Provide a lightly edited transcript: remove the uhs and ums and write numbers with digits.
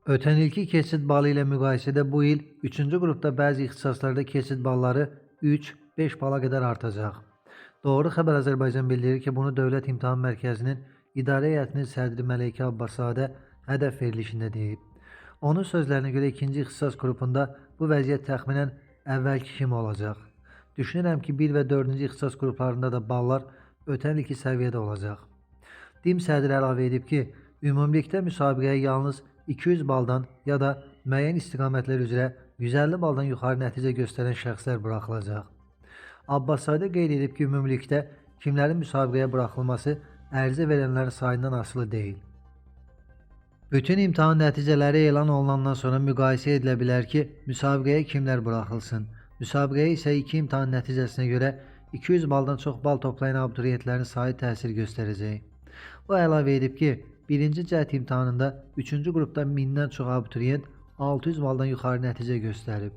Ötən ilki keçid balı ilə müqayisədə bu il 3-cü qrupda bəzi ixtisaslarda keçid balları 3-5 bala qədər artacaq. Doğru Xəbər Azərbaycan bildirir ki, bunu Dövlət İmtahan Mərkəzinin İdarə Heyətinin sədri Məleykə Abbaszadə hədəf verilişində deyib. Onun sözlərinə görə ikinci ixtisas qrupunda bu vəziyyət təxminən əvvəlki kimi olacaq. Düşünürəm ki, 1 və 4-cü ixtisas qruplarında da ballar ötən ilki səviyyədə olacaq. DİM sədri əlavə edib ki, ümumilikdə müsabiqəyə yalnız 200 baldan ya da müəyyən istiqamətlər üzrə 150 baldan yuxarı nəticə göstərən şəxslər buraxılacaq. Abbaszadə qeyd edib ki, ümumilikdə kimlərin müsabiqəyə buraxılması ərizə verənlərin sayından asılı deyil. Bütün imtahan nəticələri elan olunandan sonra müqayisə edilə bilər ki, müsabiqəyə kimlər buraxılsın. Müsabiqəyə isə 2 imtahan nəticəsinə görə 200 baldan çox bal toplayan abituriyentlərin sayı təsir göstərəcək. O əlavə edib ki, birinci cəhd imtahanında 3-cü qrupda 1000-dən çox abituriyent 600 baldan yuxarı nəticə göstərib.